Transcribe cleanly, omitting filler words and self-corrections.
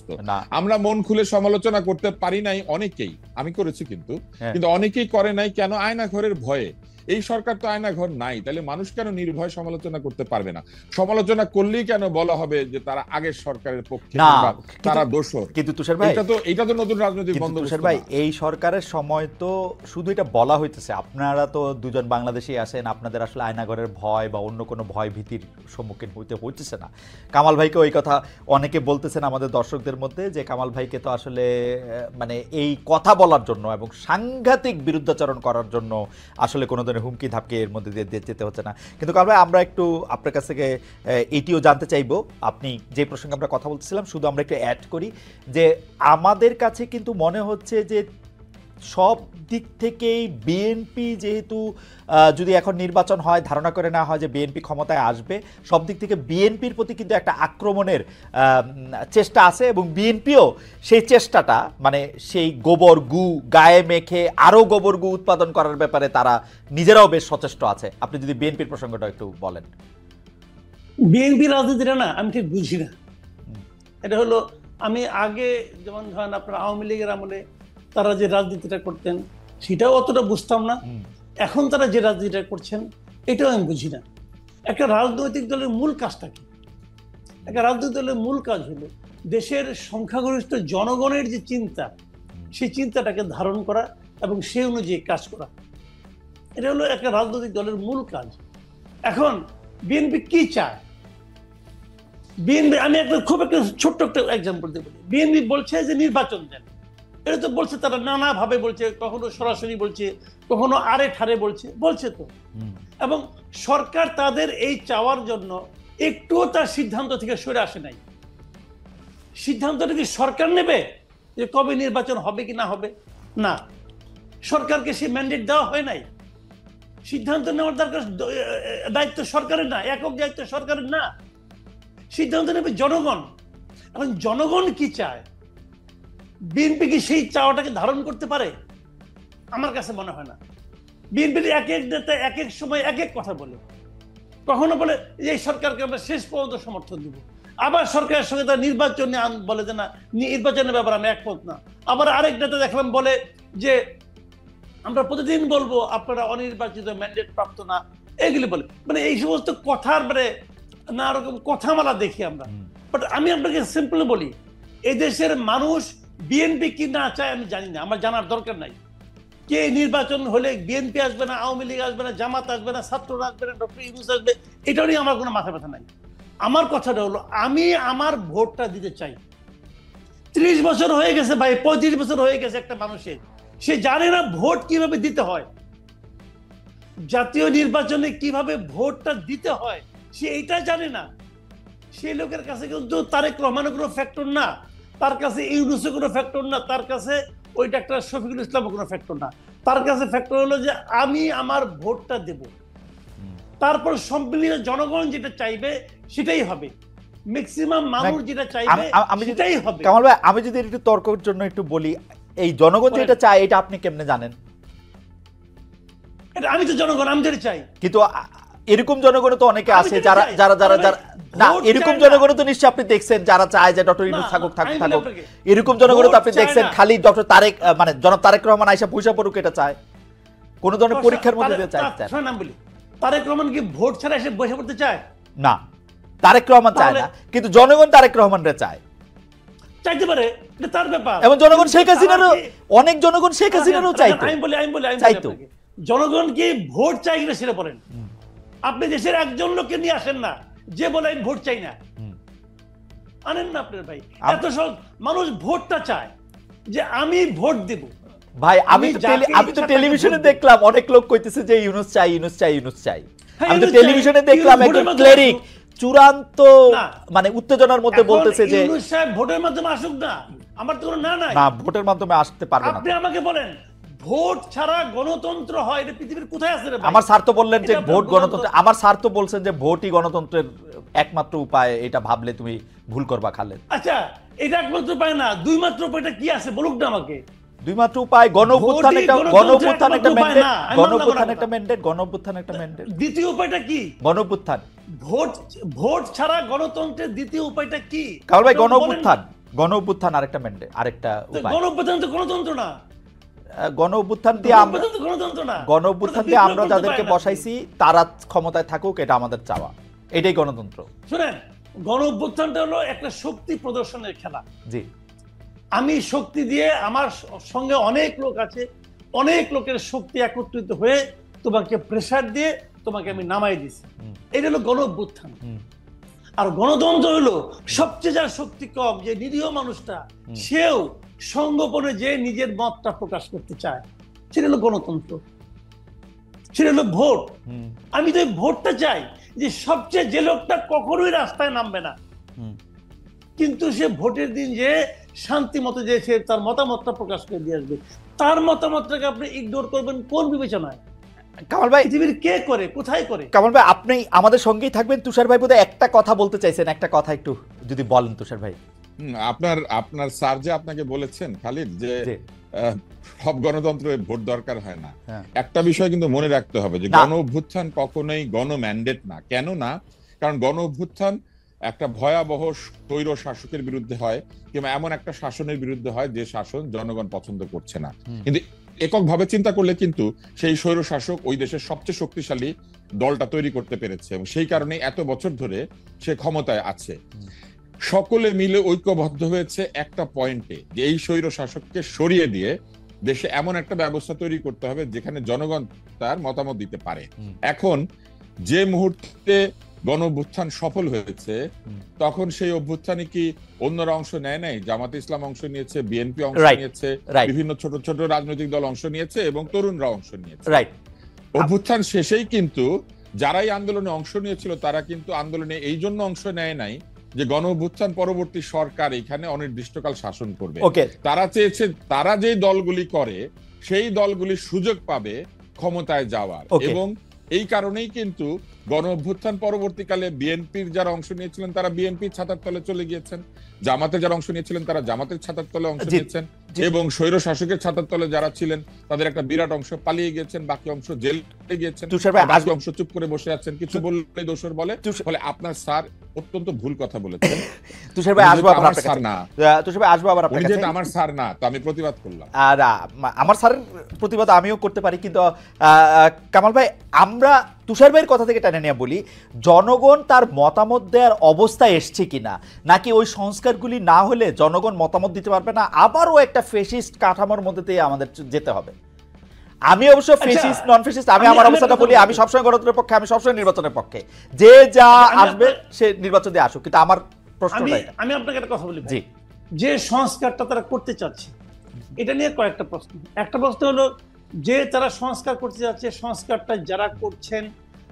বিপর্যস্ত। আমরা মন খুলে সমালোচনা করতে পারি নাই অনেকেই, আমি করেছি কিন্তু অনেকেই করে নাই কেন? আয়না ঘরের ভয়ে। এই সরকার তো আয়না ঘর নাই, তাহলে মানুষ কেন নির্ভয় সমালোচনা করতে পারবে না? সমালোচনা করলেই কেন বলা হবে যে তারা আগের সরকারের পক্ষে, তারা দোষর? কিন্তু তুষার ভাই, এটা তো নতুন রাজনৈতিক বন্দোবস্ত। তুষার ভাই, এই সরকারের সময় তো শুধু এটা বলা হইতেছে, আপনারা তো দুজন বাংলাদেশি আছেন, আপনাদের আসলে আয়নাঘরের ভয় বা অন্য কোনো ভয় ভীতির সম্মুখীন হইতেছে না। কামাল ভাইকে ওই কথা অনেকে বলতেছেন আমাদের দর্শকদের মধ্যে, যে কামাল ভাইকে তো আসলে মানে এই কথা বলার জন্য এবং সাংঘাতিক বিরুদ্ধাচরণ করার জন্য আসলে কোনো হুমকি ধাপকে এর মধ্যে দিয়ে যেতে হচ্ছে না। কিন্তু কারণ ভাই, আমরা একটু আপনার কাছ থেকে এটিও জানতে চাইবো, আপনি যে প্রসঙ্গে আমরা কথা বলতেছিলাম, শুধু আমরা একটু অ্যাড করি যে আমাদের কাছে কিন্তু মনে হচ্ছে যে সব দিক থেকেই বিএনপি, যেহেতু যদি এখন নির্বাচন হয়, ধারণা করে না হয় যে বিএনপি ক্ষমতায় আসবে, সব দিক থেকে বিএনপির প্রতি কিন্তু একটা আক্রমণের চেষ্টা আছে, এবং বিএনপিও সেই চেষ্টাটা, মানে সেই গোবর গু গায়ে মেখে আরও গোবর গু উৎপাদন করার ব্যাপারে তারা নিজেরাও বেশ সচেষ্ট আছে। আপনি যদি বিএনপির প্রসঙ্গটা একটু বলেন। বিএনপি রাজনীতিটা না আমি ঠিক বুঝি না। এটা হলো, আমি আগে যেমন ধরেন আপনার আওয়ামী লীগের আমলে তারা যে রাজনীতিটা করতেন সেটাও অতটা বুঝতাম না। এখন তারা যে রাজনীতিটা করছেন এটাও আমি বুঝি না। একটা রাজনৈতিক দলের মূল কাজটা কি? একটা রাজনৈতিক দলের মূল কাজ হলো দেশের সংখ্যাগরিষ্ঠ জনগণের যে চিন্তা, সেই চিন্তাটাকে ধারণ করা এবং সেই অনুযায়ী কাজ করা। এটা হলো একটা রাজনৈতিক দলের মূল কাজ। এখন বিএনপি কি চায়? বিএনপি, আমি খুব একটা ছোট্ট একটা এক্সাম্পল দিয়ে বলি। বিএনপি বলছে যে নির্বাচন দেন, এটা তো বলছে তারা নানাভাবে বলছে, কখনো সরাসরি বলছে, কখনো আরে ঠারে বলছে তো। এবং সরকার তাদের এই চাওয়ার জন্য একটুও তার সিদ্ধান্ত থেকে সরে আসে নাই। সিদ্ধান্তটা কি সরকার নেবে যে কবে নির্বাচন হবে কি না হবে? না, সরকারকে সেই ম্যান্ডেট দেওয়া হয় নাই। সিদ্ধান্ত নেওয়ার দরকার, দায়িত্ব সরকারের না, একক দায়িত্ব সরকারের না, সিদ্ধান্ত নেবে জনগণ। এখন জনগণ কি চায়, বিএনপি কি সেই চাওয়াটাকে ধারণ করতে পারে? আমার কাছে মনে হয় না। বিএনপির এক এক নেতা এক এক সময় এক এক কথা বলে। কখনো বলে এই সরকারকে আমরা শেষ পর্যন্ত সমর্থন দিব, আবার সরকারের সঙ্গে তার নির্বাচনে বলে যে না, নির্বাচনের ব্যাপারে আমি একমত না। আবার আরেক নেতা দেখলাম বলে যে আমরা প্রতিদিন বলবো আপনারা অনির্বাচিত, ম্যান্ডেট প্রাপ্ত না, এগুলি বলে। মানে এই সমস্ত কথার মানে নানা রকম কথামালা দেখি আমরা। বাট আমি আপনাকে সিম্পল বলি, এই দেশের মানুষ বিএনপি কি না চায় আমি জানি না, আমার জানার দরকার নাই। কে নির্বাচন হলে বিএনপি আসবে না, আওয়ামী লীগ আসবে না, জামাত আসবে না, ছাত্ররা আসবে না, ডক্টর ইউনূস আসবে, এটা নিয়ে আমার কোনো মাথা ব্যথা নাই। আমার কথাটা হলো, আমি আমার ভোটটা দিতে চাই। 30 বছর হয়ে গেছে ভাই, 35 বছর হয়ে গেছে একটা মানুষের, সে জানে না ভোট কিভাবে দিতে হয়, জাতীয় নির্বাচনে কিভাবে ভোটটা দিতে হয় সে এটা জানে না। সেই লোকের কাছে কিন্তু তারেক রহমানের কোনো ফ্যাক্টর না, তার কাছে ইউনূসের কোনো ফ্যাক্টর না, তার কাছে ওই ডাক্তার শফিকুল ইসলামের কোনো ফ্যাক্টর না। তার কাছে ফ্যাক্টর হলো যে আমি আমার ভোটটা দেব, তারপর সম্মিলিত জনগণ যেটা চাইবে সেটাই হবে, ম্যাক্সিমাম মানুষ যেটা চাইবে সেটাই হবে। কামাল ভাই, আমি যদি একটু তর্কের জন্য একটু বলি, এই জনগণ যেটা চায় এটা আপনি কেমনে জানেন? এটা আমি তো জনগণ, আমি যেটা চাই। কিন্তু এরকম জনগণ তো অনেকে আছে যারা যারা যারা না, এরকম জনগণ তো নিশ্চয়ই আপনি দেখছেন যারা চায় যে ডক্টর ইউনূস থাকুক। এরকম জনগণ তো আপনি দেখছেন খালি ডক্টর তারেক, মানে জনাব তারেক রহমান আইসা পয়সা পড়ুক এটা চায়, কোন ধরনের পরীক্ষার মধ্যে দিয়ে চায়। তারেক রহমান কি ভোট ছাড়া এসে বসে পড়তে চায়? না, তারেক রহমান চায় না, কিন্তু জনগণ তারেক রহমানরে চায়, চাইতে পারে, এটা তার ব্যাপার। এবং জনগণ শেখ হাসিনারও, অনেক জনগণ শেখ হাসিনারও চাইতো। আমি বলি চাইতো। জনগণ কি ভোট চাই কিনা সেটা বলেন। আপনি দেশের একজন লোককে নিয়ে আসেন না যে বলে আমি ভোট চাই না, আনেন না আপনার ভাই। এত সব মানুষ ভোটটা চায় যে আমি ভোট দেব। ভাই আমি তো টেলিভিশনে দেখলাম অনেক লোক কইতেছে যে ইউনূস চাই, ইউনূস চাই, ইউনূস চাই। আমি তো টেলিভিশনে দেখলাম একজন ক্লেরিক চূড়ান্ত মানে উত্তেজনার মধ্যে বলতেছে যে ইউনূস সাহেব ভোটের মাধ্যমে আসুক না, আমার তো কোনো না নাই। না, ভোটের মাধ্যমে আসতে পারবে না। আপনি আমাকে বলেন ভোট ছাড়া গণতন্ত্র হয়, এটা পৃথিবীর কোথায় আছে রে ভাই? আমার স্যার তো বললেন যে ভোট গণতন্ত্র, আমার স্যার তো বলছেন যে ভোটই গণতন্ত্রের একমাত্র উপায়, এটা ভাবলে তুমি ভুল করবা খালেদ। আচ্ছা, এটা একমাত্র উপায় না, দুই মাত্র উপায়টা কি আছে বলুক না আমাকে। দুই মাত্র উপায়, গণঅভ্যুত্থান একটা ম্যান্ডেট, গণঅভ্যুত্থান একটা ম্যান্ডেট। দ্বিতীয় উপায়টা কি? গণঅভ্যুত্থান। ভোট ছাড়া গণতন্ত্রের দ্বিতীয় উপায়টা কি? কামাল ভাই, গণঅভ্যুত্থান, গণ অভ্যুত্থান আরেকটা ম্যান্ডেট, আরেকটা উপায়। গণ অভ্যুত্থান তো গণতন্ত্র না। গণ অভ্যুত্থান দিয়ে আমরা গণতন্ত্র না, গণ অভ্যুত্থান দিয়ে আমরা যাদেরকে বসাইছি তারা ক্ষমতায় থাকুক, এটা আমাদের চাওয়া, এটাই গণতন্ত্র। শুনেন, গণ অভ্যুত্থানটা হলো একটা শক্তি প্রদর্শনের খেলা। জি, আমি শক্তি দিয়ে, আমার সঙ্গে অনেক লোক আছে, অনেক লোকের শক্তি একত্রিত হয়ে তোমাকে প্রেসার দিয়ে তোমাকে আমি নামাই দিছি, এটা হলো গণ অভ্যুত্থান। আর গণতন্ত্র হলো সবচেয়ে যার শক্তি কম, যে নিরীহ মানুষটা, সেও সংগোপনে যে নিজের মতটা প্রকাশ করতে চায়, সেটা হলো গণতন্ত্র, সেটা হলো ভোট। আমি তো এই ভোটটা চাই, যে সবচেয়ে যে লোকটা কখনোই রাস্তায় নামবে না, কিন্তু সে ভোটের দিন যে শান্তি মতো যে সে তার মতামতটা প্রকাশ করে দিয়ে আসবে। তার মতামতটাকে আপনি ইগনোর করবেন কোন বিবেচনায়? কামাল ভাই, পৃথিবীর কে করে, কোথায় করে? কামাল ভাই, আপনি আমাদের সঙ্গেই থাকবেন। তুষার ভাই বোধহয় একটা কথা বলতে চাইছেন, একটা কথা একটু যদি বলেন তুষার ভাই। আপনার স্যার যে আপনাকে বলেছেন খালিদ, যে সব গণতন্ত্রে ভোট দরকার হয় না, একটা বিষয় কিন্তু মনে রাখতে হবে যে গণ অভ্যুত্থান কখনোই গণ ম্যান্ডেট না। কেন না? কারণ গণ অভ্যুত্থান একটা ভয়াবহ স্বৈর শাসকের বিরুদ্ধে হয়, কিংবা এমন একটা শাসনের বিরুদ্ধে হয় যে শাসন জনগণ পছন্দ করছে না। কিন্তু এককভাবে চিন্তা করলে কিন্তু সেই স্বৈর শাসক ওই দেশের সবচেয়ে শক্তিশালী দলটা তৈরি করতে পেরেছে, এবং সেই কারণে এত বছর ধরে সে ক্ষমতায় আছে। সকলে মিলে ঐক্যবদ্ধ হয়েছে একটা পয়েন্টে, যে এই স্বৈর শাসককে সরিয়ে দিয়ে দেশে এমন একটা ব্যবস্থা তৈরি করতে হবে যেখানে জনগণ তার মতামত দিতে পারে। এখন যে মুহূর্তে গণ অভ্যুত্থান সফল হয়েছে, তখন সেই অভ্যুত্থানে কি অন্যরা অংশ নেয় নাই? জামাতে ইসলাম অংশ নিয়েছে, বিএনপি অংশ নিয়েছে, বিভিন্ন ছোট ছোট রাজনৈতিক দল অংশ নিয়েছে, এবং তরুণরা অংশ নিয়েছে। অভ্যুত্থান শেষেই কিন্তু যারাই আন্দোলনে অংশ নিয়েছিল তারা কিন্তু আন্দোলনে এই জন্য অংশ নেয় নাই যে গণ অভ্যুত্থান পরবর্তী সরকার এখানে অনির্দিষ্টকাল শাসন করবে। তারা চেয়েছে তারা যে দলগুলি করে সেই দলগুলি সুযোগ পাবে ক্ষমতায় যাওয়ার, এবং এই কারণেই কিন্তু গণ অভ্যুত্থান পরবর্তীকালে বিএনপির যারা অংশ নিয়েছিলেন তারা বিএনপির ছাতার তলে চলে গিয়েছেন, জামাতের যারা অংশ নিয়েছিলেন তারা জামাতের ছাতার তলে অংশ নিয়েছেন, এবং স্বৈর শাসকের ছাতার তলে যারা ছিলেন তাদের একটা বিরাট অংশ পালিয়ে গিয়েছেন, বাকি অংশ জেলে গিয়েছেন, বাকি অংশ চুপ করে বসে আছেন। কিছু বললে দোষর বলে। ফলে আপনার স্যার অত্যন্ত ভুল কথা বলেছেন। তুষার ভাই, আসবো আপনার কাছে না। তুষার ভাই, আসবো আবার আপনার কাছে। যেটা আমার স্যার না, তো আমি প্রতিবাদ করলাম। আর আমার স্যারের প্রতিবাদ আমিও করতে পারি, কিন্তু কামাল ভাই, আমরা তুষার ভাইয়ের কথা থেকে টেনে নিয়ে বলি, জনগণ তার মতামত দেওয়ার অবস্থায় এসছে কিনা, নাকি ওই সংস্কারগুলি না হলে জনগণ মতামত দিতে পারবে না, আবারও একটা ফেসিস্ট কাঠামোর মধ্যে দিয়ে আমাদের যেতে হবে? আমি অবশ্য ফেসিস্ট নন ফেসিস্ট, আমি আমার অবস্থাটা বলি, আমি সবসময় গণতন্ত্রের পক্ষে, আমি সবসময় নির্বাচনের পক্ষে। যে যা আসবে সে নির্বাচন দিয়ে আসুক, কিন্তু আমার প্রশ্নটা, আমি আপনাকে একটা কথা বলি, জি, যে সংস্কারটা তারা করতে চাচ্ছে এটা নিয়ে কয়েকটা প্রশ্ন। একটা প্রশ্ন হলো, যে তারা সংস্কার করতে যাচ্ছে, সংস্কারটা যারা করছেন